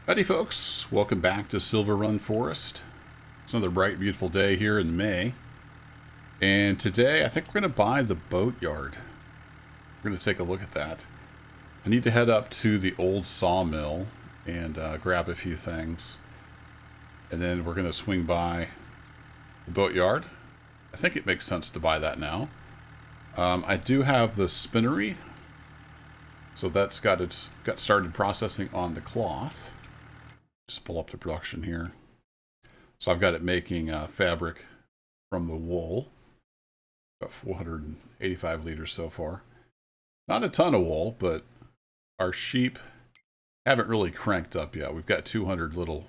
Howdy folks, welcome back to Silverrun Forest. It's another bright, beautiful day here in May. And today I think we're going to buy the boatyard. We're going to take a look at that. I need to head up to the old sawmill and grab a few things. And then we're going to swing by the boatyard. I think it makes sense to buy that now. I do have the spinnery. So that's got started processing on the cloth. Just pull up the production here. So I've got it making fabric from the wool. About 485 liters so far. Not a ton of wool, but our sheep haven't really cranked up yet. We've got 200 little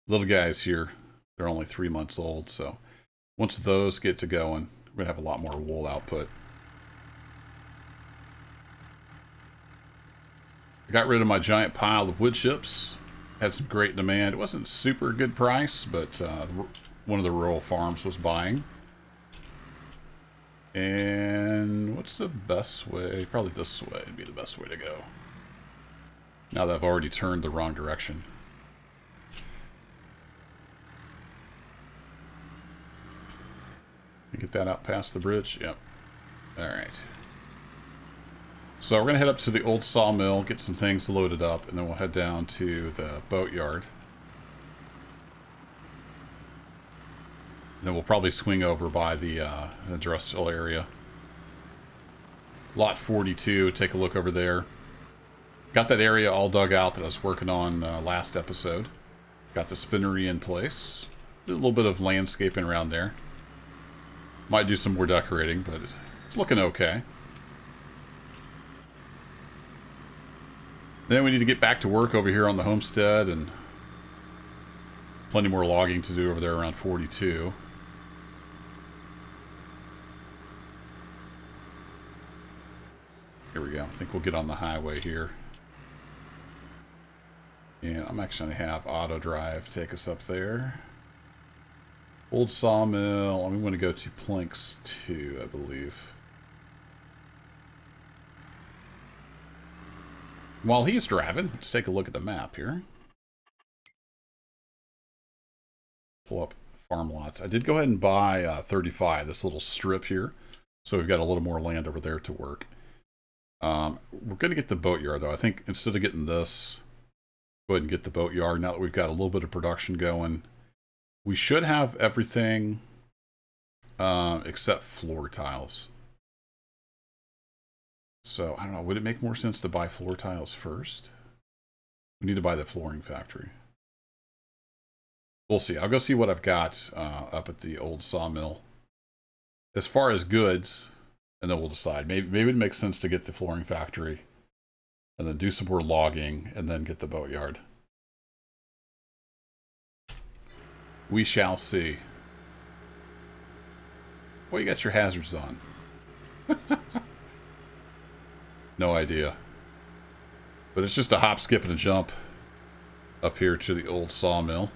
guys here. They're only 3 months old, so once those get to going, we're gonna have a lot more wool output. I got rid of my giant pile of wood chips. Had some great demand. It wasn't super good price, but one of the rural farms was buying. And what's the best way? Probably this way would be the best way to go. Now that I've already turned the wrong direction. Get that out past the bridge. Yep. Alright. So we're going to head up to the old sawmill, get some things loaded up, and then we'll head down to the boatyard. And then we'll probably swing over by the industrial area. Lot 42, take a look over there. Got that area all dug out that I was working on last episode. Got the spinnery in place. Did a little bit of landscaping around there. Might do some more decorating, but it's looking okay. Then we need to get back to work over here on the homestead, and plenty more logging to do over there around 42. Here we go. I think we'll get on the highway here. And I'm actually going to have auto drive take us up there. Old sawmill. I'm going to go to planks 2, I believe. While he's driving, let's take a look at the map here. Pull up farm lots. I did go ahead and buy 35, this little strip here. So we've got a little more land over there to work. We're going to get the boatyard, though. I think instead of getting this, go ahead and get the boatyard. Now that we've got a little bit of production going, we should have everything except floor tiles. So, I don't know, would it make more sense to buy floor tiles first? We need to buy the flooring factory. We'll see. I'll go see what I've got up at the old sawmill. As far as goods, and then we'll decide. Maybe it makes sense to get the flooring factory, and then do some more logging, and then get the boatyard. We shall see. Well, you got your hazards on. No idea. But it's just a hop, skip, and a jump up here to the old sawmill.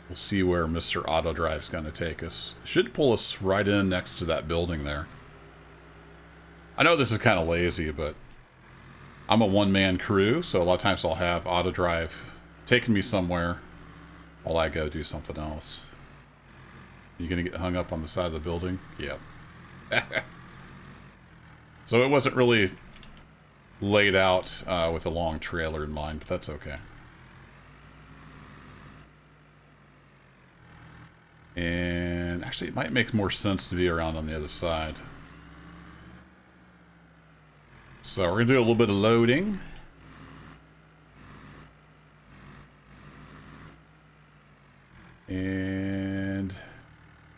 We'll see where Mr. Auto Drive's going to take us. Should pull us right in next to that building there. I know this is kind of lazy, but I'm a one-man crew, so a lot of times I'll have Auto Drive taking me somewhere while I go do something else. You going to get hung up on the side of the building? Yep. So it wasn't really laid out with a long trailer in mind, but that's okay. And actually, it might make more sense to be around on the other side. So we're going to do a little bit of loading. And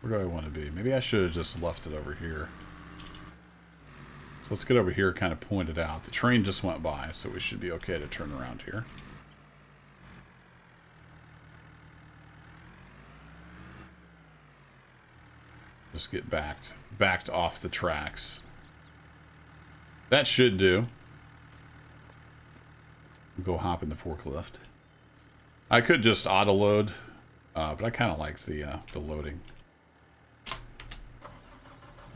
where do I want to be? Maybe I should have just left it over here. So let's get over here, kind of point it out. The train just went by, so we should be okay to turn around here. Just get backed off the tracks. That should do. Go hop in the forklift. I could just auto load, but I kind of like the loading.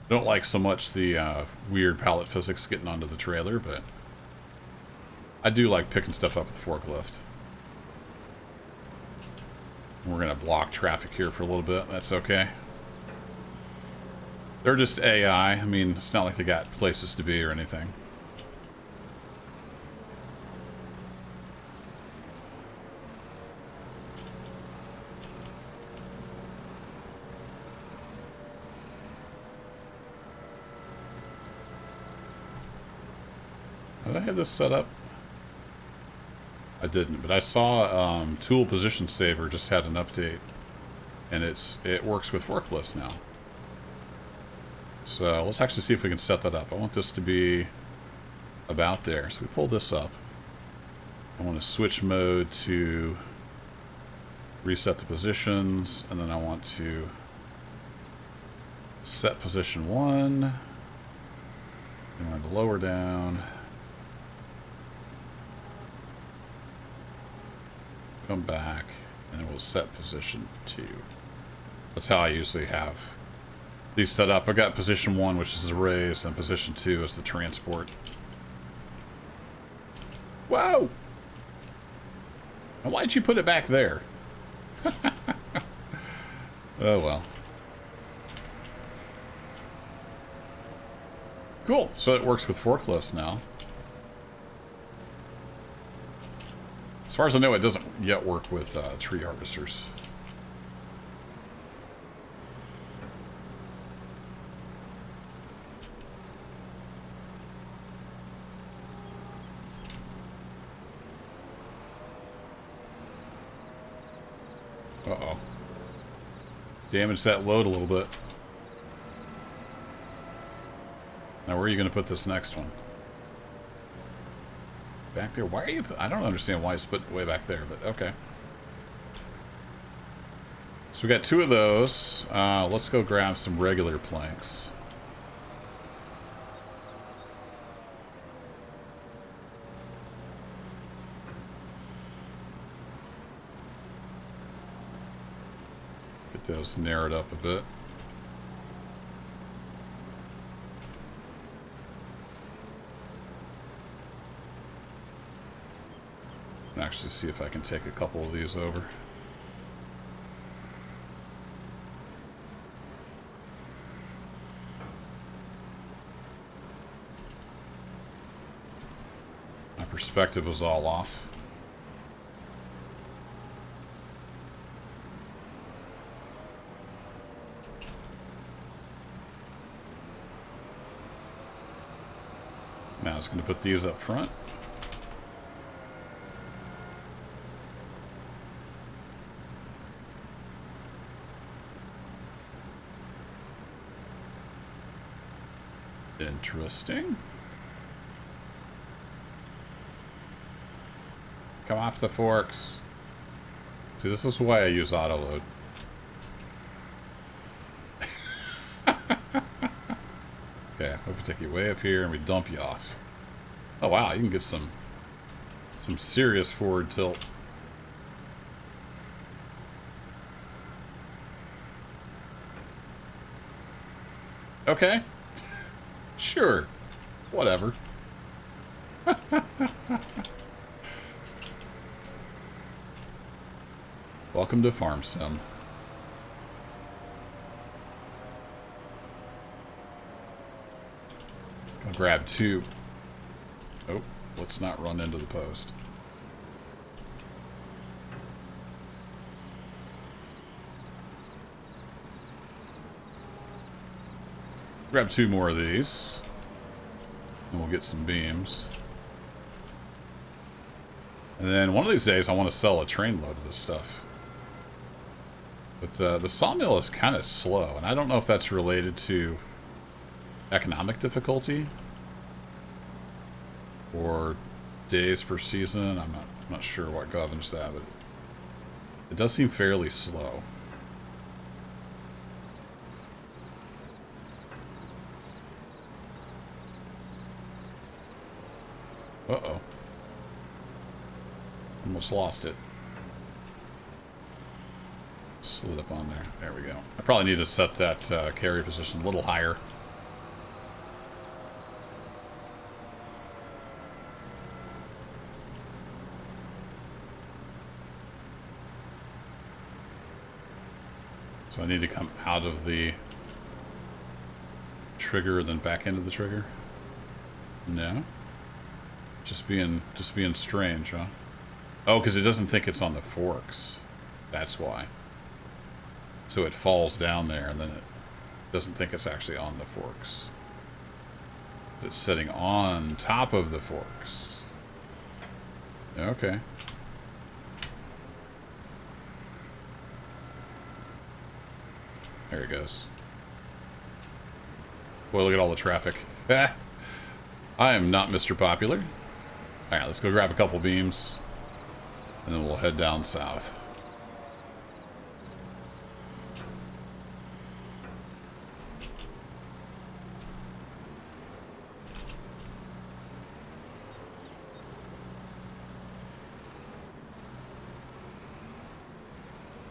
Don't like so much the weird pallet physics getting onto the trailer, but I do like picking stuff up with the forklift. We're going to block traffic here for a little bit. That's okay. They're just AI. I mean, it's not like they got places to be or anything. Did I have this set up? I didn't, but I saw Tool Position Saver just had an update, and it works with forklifts now. So let's actually see if we can set that up. I want this to be about there. So we pull this up. I want to switch mode to reset the positions, and then I want to set position 1. And we're going to lower down. Come back, and then we'll set position 2. That's how I usually have these set up. I got position 1, which is the raised, and position 2 is the transport. Whoa! Now, why'd you put it back there? Oh well. Cool. So it works with forklifts now. As far as I know, it doesn't yet work with tree harvesters. Uh-oh. Damage that load a little bit. Now, where are you going to put this next one? Back there? Why are you... I don't understand why it's put way back there, but okay. So we got 2 of those. Let's go grab some regular planks. Get those narrowed up a bit. Actually see if I can take a couple of these over. My perspective was all off. Now I was going to put these up front. Interesting. Come off the forks. See, this is why I use auto load. Okay, if we take you way up here and we dump you off. Oh wow, you can get some serious forward tilt. Okay. Sure. Whatever. Welcome to Farm Sim. I'll grab 2. Oh, let's not run into the post. Grab 2 more of these, and we'll get some beams. And then one of these days I want to sell a train load of this stuff. But the sawmill is kind of slow, and I don't know if that's related to economic difficulty or days per season. I'm not sure what governs that, but it does seem fairly slow. Uh-oh. Almost lost it. Slid up on there. There we go. I probably need to set that carry position a little higher. So I need to come out of the trigger and then back into the trigger? No. Just being strange, huh? Oh, because it doesn't think it's on the forks. That's why. So it falls down there and then it doesn't think it's actually on the forks. It's sitting on top of the forks. Okay. There it goes. Boy, look at all the traffic. I am not Mr. Popular. Alright, let's go grab a couple beams. And then we'll head down south.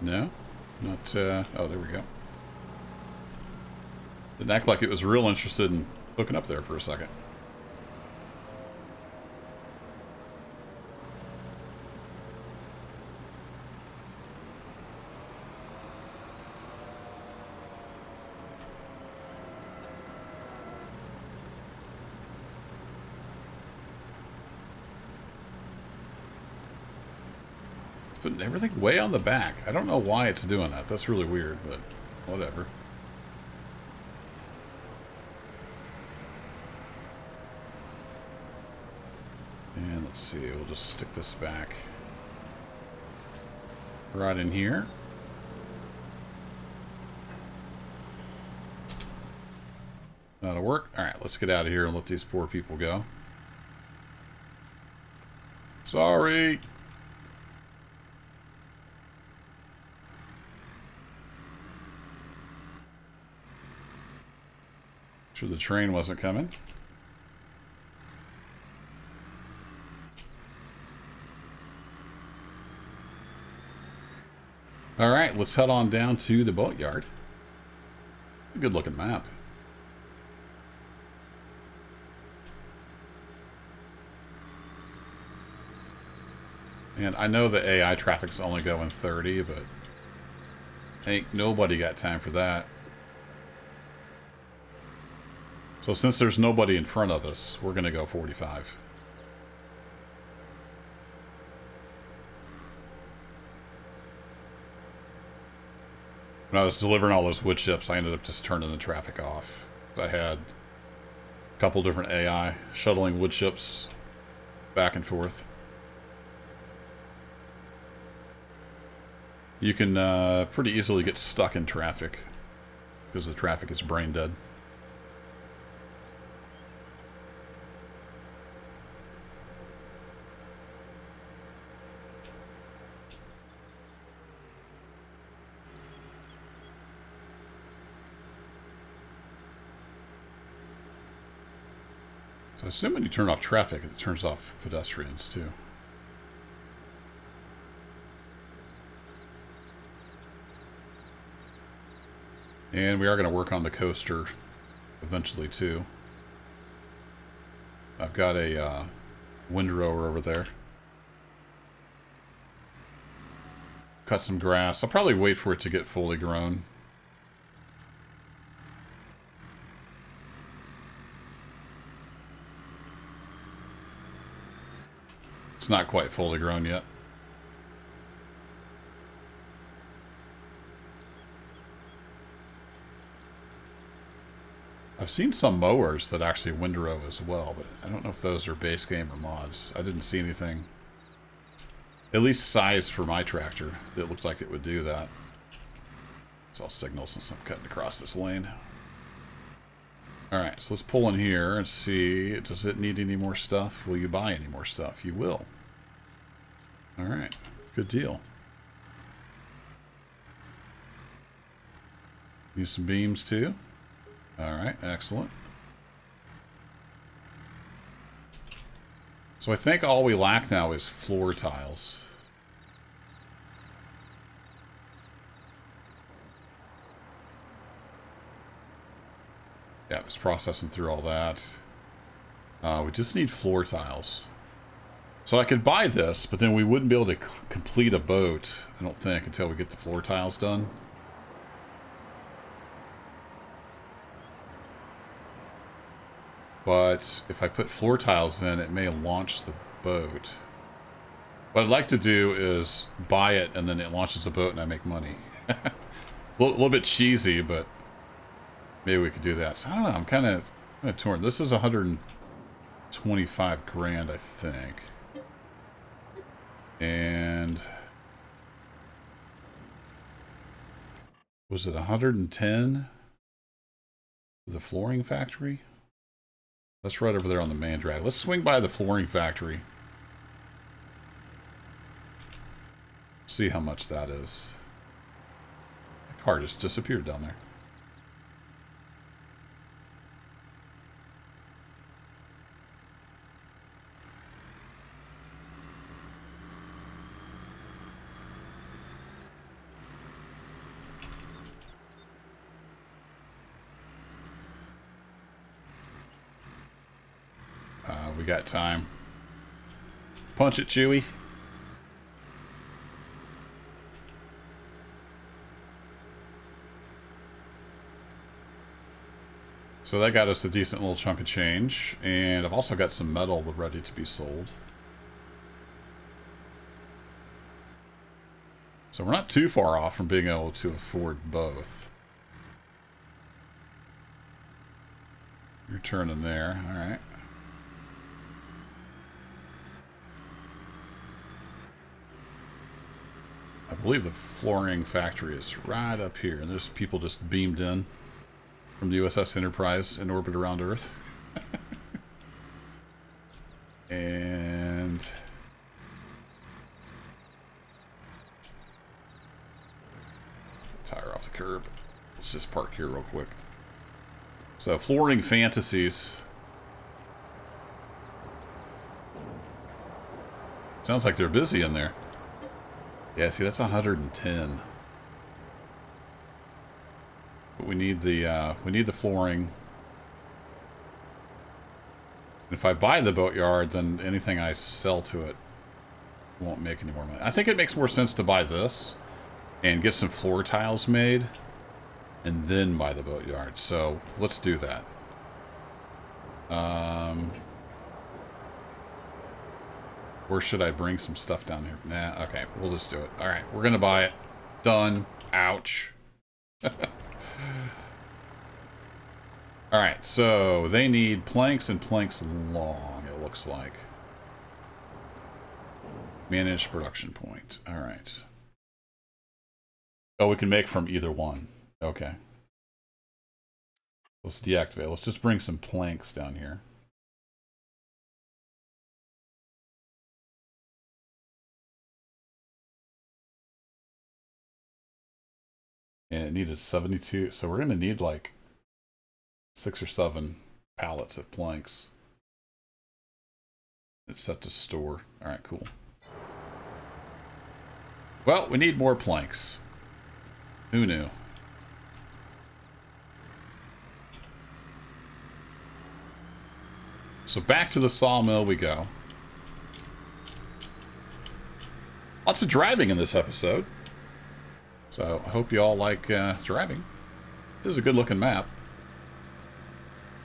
No? Not, oh, there we go. Didn't act like it was real interested in hooking up there for a second. Putting everything way on the back. I don't know why it's doing that. That's really weird, but whatever. And let's see, we'll just stick this back right in here. That'll work. Alright, let's get out of here and let these poor people go. Sorry! Sure the train wasn't coming. Alright, let's head on down to the boatyard. Good looking map. And I know the AI traffic's only going 30, but ain't nobody got time for that. So since there's nobody in front of us, we're going to go 45. When I was delivering all those wood chips, I ended up just turning the traffic off. I had a couple different AI shuttling wood chips back and forth. You can pretty easily get stuck in traffic because the traffic is brain dead. So I assume when you turn off traffic, it turns off pedestrians too. And we are going to work on the coaster eventually too. I've got a windrower over there. Cut some grass. I'll probably wait for it to get fully grown. It's not quite fully grown yet. I've seen some mowers that actually windrow as well, but I don't know if those are base game or mods. I didn't see anything, at least size for my tractor, that looked like it would do that. So I'll signal since I'm cutting across this lane. Alright, so let's pull in here and see, does it need any more stuff? Will you buy any more stuff? You will. Alright, good deal. Use some beams too. Alright, excellent. So I think all we lack now is floor tiles. Yeah, it's processing through all that. We just need floor tiles. So I could buy this, but then we wouldn't be able to complete a boat, I don't think, until we get the floor tiles done. But if I put floor tiles in, it may launch the boat. What I'd like to do is buy it, and then it launches a boat, and I make money. A little bit cheesy, but maybe we could do that. So I don't know. I'm kind of torn. This is 125 grand, I think. And was it 110 for the flooring factory? That's right over there on the man drag. Let's swing by the flooring factory. See how much that is. The car just disappeared down there. We got time. Punch it, Chewy. So that got us a decent little chunk of change. And I've also got some metal ready to be sold. So we're not too far off from being able to afford both. You're turning there. All right. I believe the flooring factory is right up here. And there's people just beamed in from the USS Enterprise in orbit around Earth. And tire off the curb. Let's just park here real quick. So, flooring fantasies. Sounds like they're busy in there. Yeah, see, that's 110. But we need the flooring. If I buy the boatyard, then anything I sell to it won't make any more money. I think it makes more sense to buy this and get some floor tiles made and then buy the boatyard. So let's do that. Or should I bring some stuff down here? Nah, okay, we'll just do it. All right, we're gonna buy it. Done. Ouch. All right, so they need planks and planks long, it looks like. Manage production point. All right. Oh, we can make from either one. Okay. Let's deactivate. Let's just bring some planks down here. And it needed 72, so we're going to need like 6 or 7 pallets of planks. It's set to store. All right, cool. Well, we need more planks. Who knew? So back to the sawmill we go. Lots of driving in this episode. So I hope you all like driving. This is a good looking map.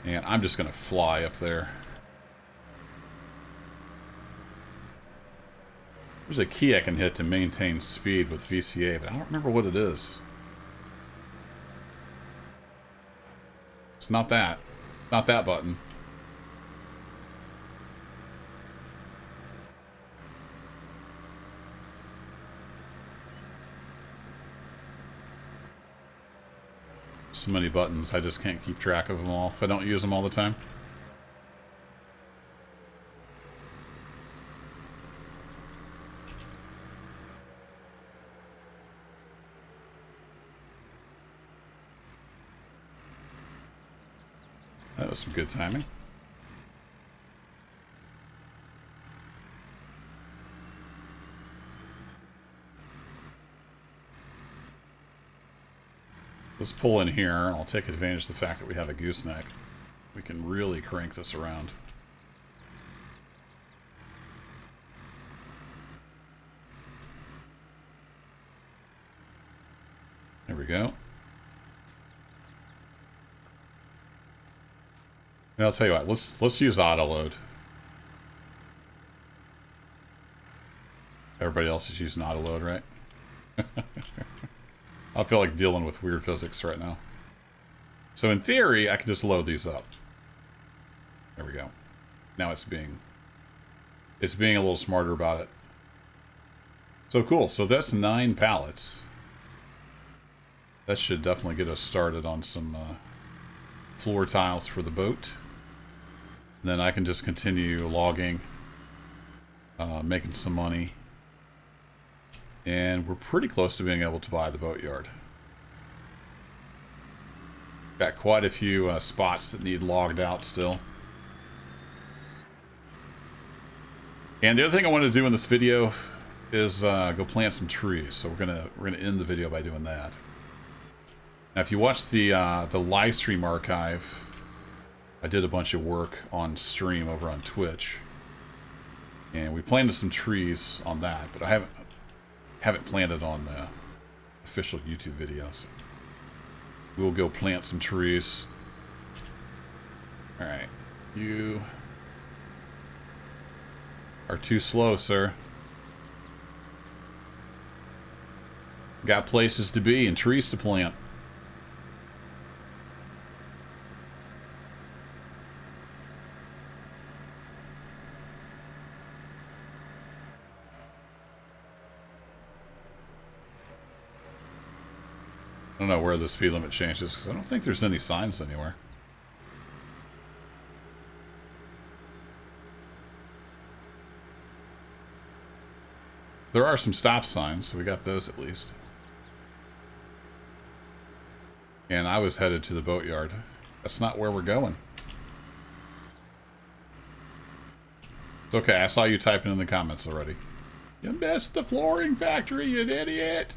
And I'm just going to fly up there. There's a key I can hit to maintain speed with VCA, but I don't remember what it is. It's not that. Not that button. So many buttons, I just can't keep track of them all if I don't use them all the time. That was some good timing. Let's pull in here. I'll take advantage of the fact that we have a gooseneck. We can really crank this around. There we go. And I'll tell you what, let's use auto load. Everybody else is using auto load, right? I feel like dealing with weird physics right now. So in theory, I can just load these up. There we go. Now it's being a little smarter about it. So cool. So that's 9 pallets. That should definitely get us started on some floor tiles for the boat. And then I can just continue logging, making some money. And we're pretty close to being able to buy the boatyard. Got quite a few spots that need logged out still. And the other thing I want to do in this video is go plant some trees. So we're gonna end the video by doing that. Now, if you watch the live stream archive, I did a bunch of work on stream over on Twitch, and we planted some trees on that. But I haven't planted on the official YouTube videos. We'll go plant some trees. All right, you are too slow, sir. Got places to be and trees to plant. I don't know where the speed limit changes because I don't think there's any signs anywhere. There are some stop signs, so we got those at least. And I was headed to the boatyard. That's not where we're going. It's okay, I saw you typing in the comments already. You missed the flooring factory, you idiot!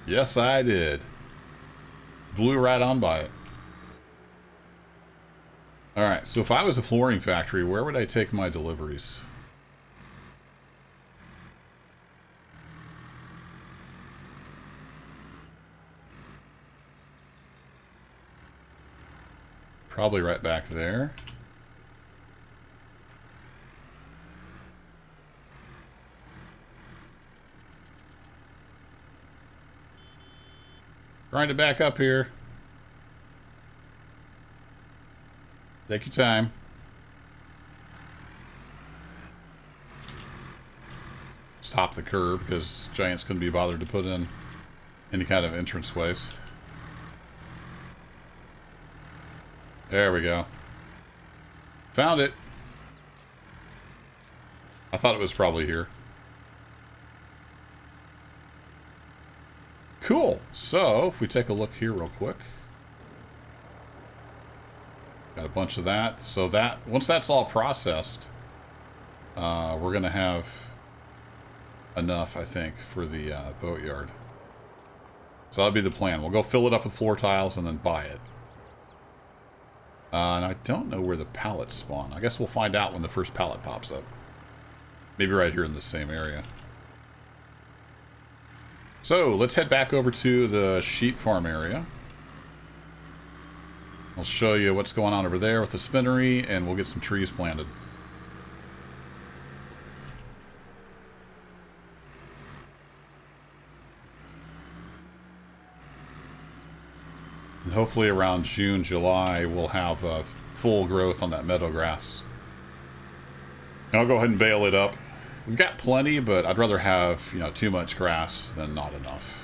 Yes, I did. Blew right on by it. Alright, so if I was a flooring factory, where would I take my deliveries? Probably right back there. Trying to back up here. Take your time. Stop the curb because Giants couldn't be bothered to put in any kind of entranceways. There we go. Found it. I thought it was probably here. Cool. So, if we take a look here real quick. Got a bunch of that. So that, once that's all processed, we're going to have enough, I think, for the boatyard. So that'll be the plan. We'll go fill it up with floor tiles and then buy it. And I don't know where the pallets spawn. I guess we'll find out when the first pallet pops up. Maybe right here in the same area. So, let's head back over to the sheep farm area. I'll show you what's going on over there with the spinnery, and we'll get some trees planted. And hopefully around June, July, we'll have full growth on that meadow grass. And I'll go ahead and bale it up. We've got plenty, but I'd rather have, too much grass than not enough.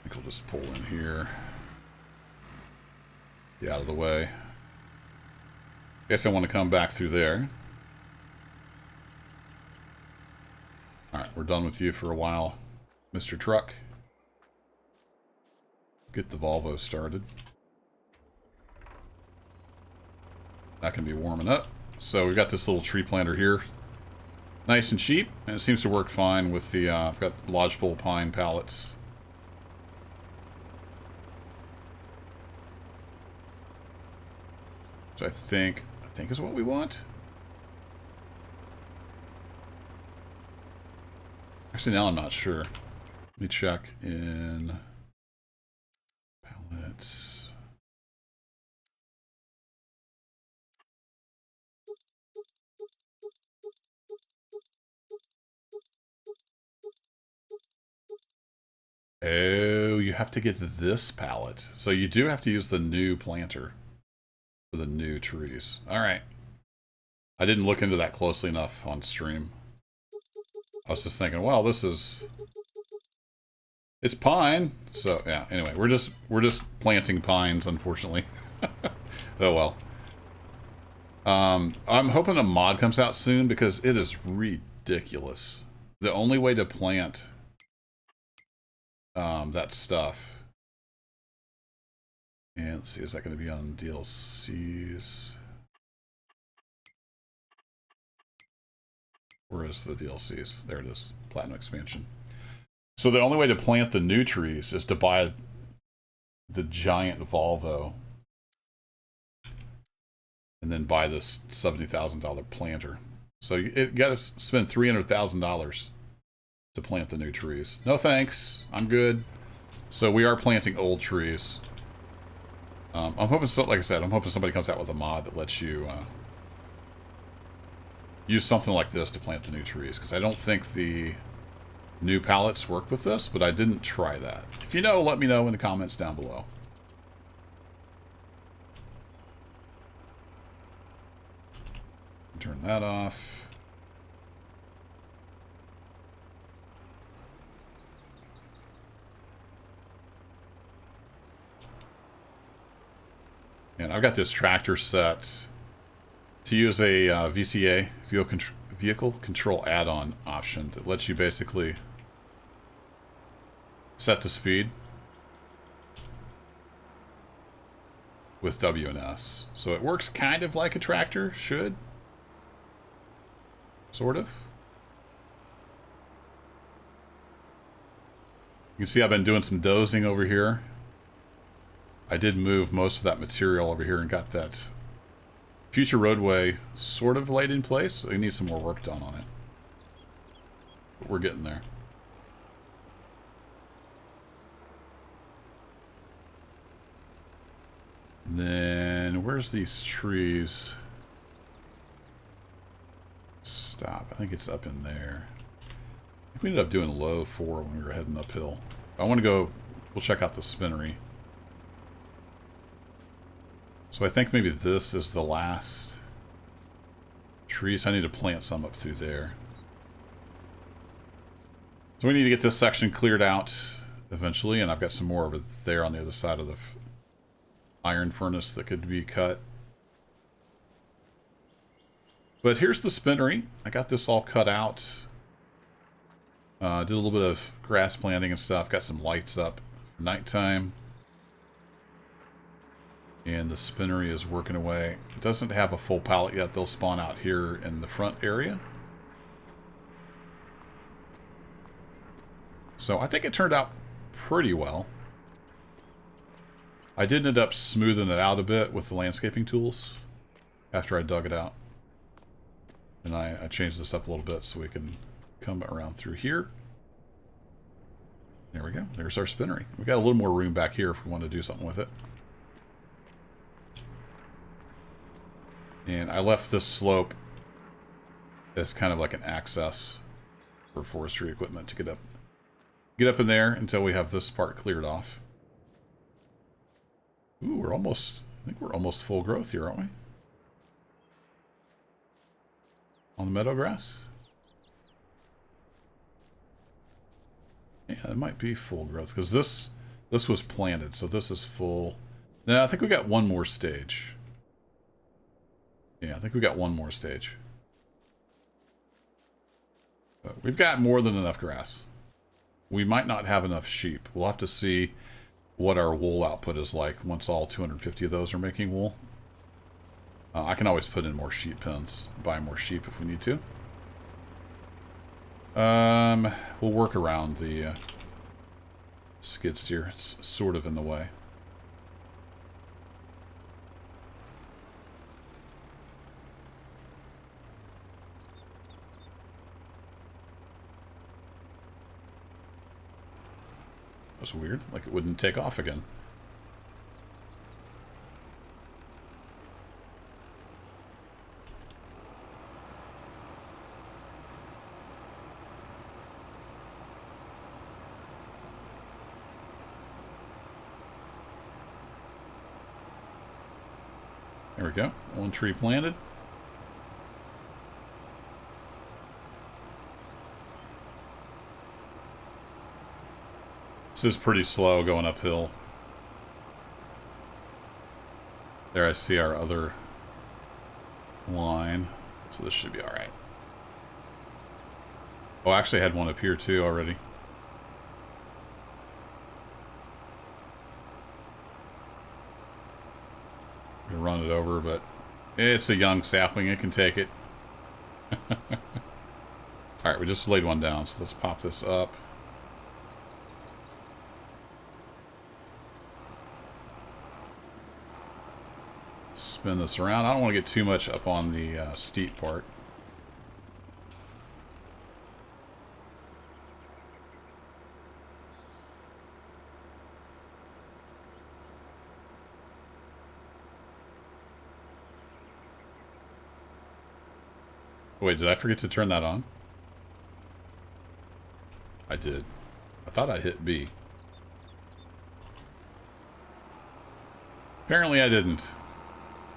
I think we'll just pull in here. Get out of the way. Guess I want to come back through there. Alright, we're done with you for a while, Mr. Truck. Get the Volvo started. That can be warming up. So we've got this little tree planter here. Nice and cheap, and it seems to work fine with the, I've got lodgepole pine pallets. Which I think is what we want. Actually, now I'm not sure. Let me check in pallets. Oh, you have to get this pallet. So you do have to use the new planter for the new trees. All right. I didn't look into that closely enough on stream. I was just thinking, well, it's pine. So yeah, anyway, we're just planting pines, unfortunately. Oh well. I'm hoping a mod comes out soon because it is ridiculous. The only way to plant that stuff. And let's see, is that going to be on DLCs? Where is the DLCs? There it is. Platinum expansion. So the only way to plant the new trees is to buy the giant Volvo and then buy this $70,000 planter. So you got to spend $300,000 to plant the new trees. No thanks. I'm good. So we are planting old trees. I'm hoping, like I said, I'm hoping somebody comes out with a mod that lets you use something like this to plant the new trees, because I don't think the new pallets work with this, but I didn't try that. If you know, let me know in the comments down below. Turn that off. And I've got this tractor set to use a VCA, vehicle control add-on option that lets you basically set the speed with W and S. So it works kind of like a tractor should. Sort of. You can see I've been doing some dozing over here. I did move most of that material over here and got that future roadway sort of laid in place. So we need some more work done on it. But we're getting there. And then, where's these trees? Stop. I think it's up in there. I think we ended up doing low 4 when we were heading uphill. I want to go, we'll check out the spinnery. So I think maybe this is the last trees. I need to plant some up through there. So we need to get this section cleared out eventually, and I've got some more over there on the other side of the iron furnace that could be cut. But here's the spinnery. I got this all cut out. Did a little bit of grass planting and stuff. Got some lights up for nighttime. And the spinnery is working away. It doesn't have a full pallet yet. They'll spawn out here in the front area. So I think it turned out pretty well. I did end up smoothing it out a bit with the landscaping tools after I dug it out. And I changed this up a little bit so we can come around through here. There we go. There's our spinnery. We got a little more room back here if we want to do something with it. And I left this slope as kind of like an access for forestry equipment to get up in there until we have this part cleared off. Ooh, we're almost, I think we're almost full growth here, aren't we? On the meadow grass? Yeah, it might be full growth because this was planted, so this is full. Now I think we got one more stage. Yeah, I think we got one more stage. But we've got more than enough grass. We might not have enough sheep. We'll have to see what our wool output is like once all 250 of those are making wool. I can always put in more sheep pens, buy more sheep if we need to. We'll work around the skid steer. It's sort of in the way. That was weird. Like it wouldn't take off again. There we go. One tree planted. This is pretty slow going uphill. There I see our other line. So this should be alright. Oh, I actually had one up here too already. Run it over, but it's a young sapling. It can take it. Alright, we just laid one down, so let's pop this up. Spin this around. I don't want to get too much up on the steep part. Wait, did I forget to turn that on? I did. I thought I hit B. Apparently I didn't.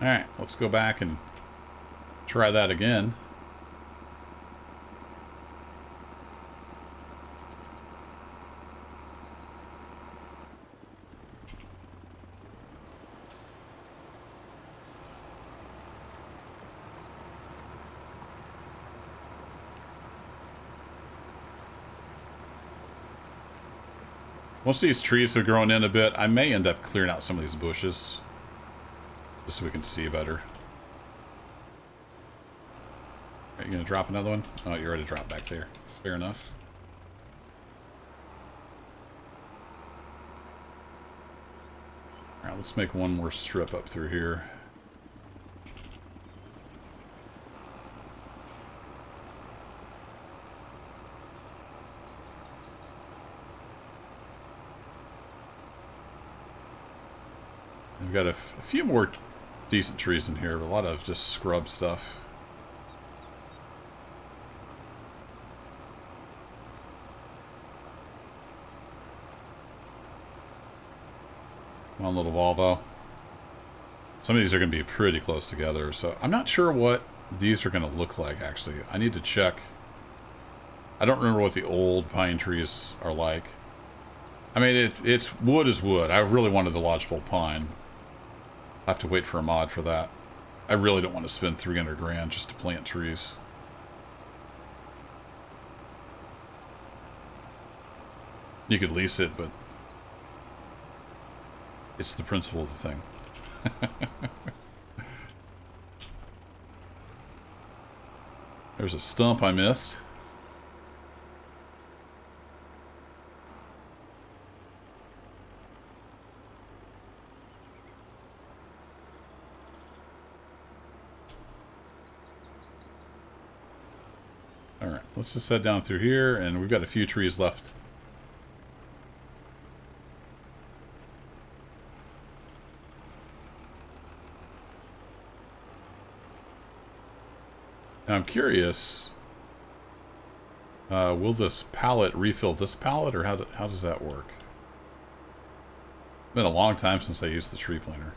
Alright, let's go back and try that again. Once these trees have grown in a bit, I may end up clearing out some of these bushes. Just so we can see better. Are you going to drop another one? Oh, you already dropped back there. Fair enough. Alright, let's make one more strip up through here. We've got a few more decent trees in here, but a lot of just scrub stuff. One little Volvo. Some of these are going to be pretty close together, so I'm not sure what these are going to look like, actually. I need to check. I don't remember what the old pine trees are like. I mean, it's wood is wood. I really wanted the lodgepole pine. I have to wait for a mod for that. I really don't want to spend 300 grand just to plant trees. You could lease it, but it's the principle of the thing. There's a stump I missed. Alright, let's just head down through here, and we've got a few trees left. Now I'm curious, will this pallet refill this pallet, or how does that work? It's been a long time since I used the tree planter.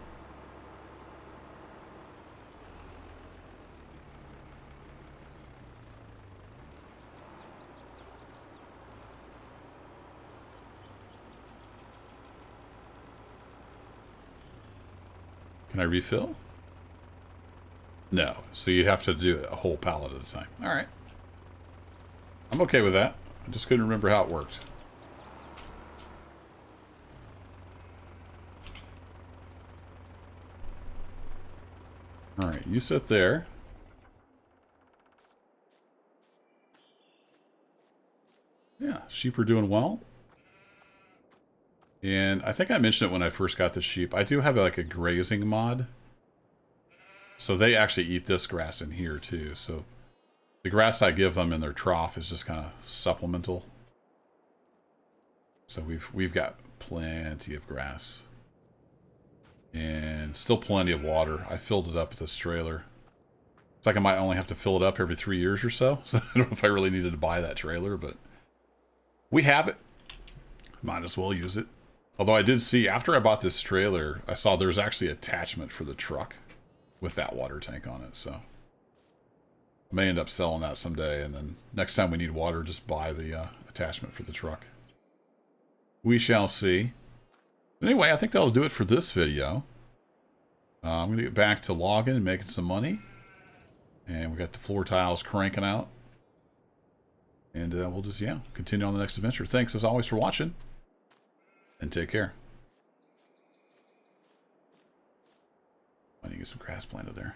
Can I refill? No. So you have to do a whole pallet at a time. Alright. I'm okay with that. I just couldn't remember how it worked. Alright, you sit there. sheep are doing well. And I think I mentioned it when I first got the sheep. I do have like a grazing mod. So they actually eat this grass in here too. So the grass I give them in their trough is just kind of supplemental. So we've got plenty of grass. And still plenty of water. I filled it up with this trailer. It's like I might only have to fill it up every 3 years or so. So I don't know if I really needed to buy that trailer, but we have it. Might as well use it. Although I did see, after I bought this trailer, I saw there's actually an attachment for the truck with that water tank on it. So I may end up selling that someday, and then next time we need water, just buy the attachment for the truck. We shall see. Anyway, I think that'll do it for this video. I'm going to get back to logging and making some money. And we got the floor tiles cranking out. And we'll just, continue on the next adventure. Thanks as always for watching. And take care. I need to get some grass planted there.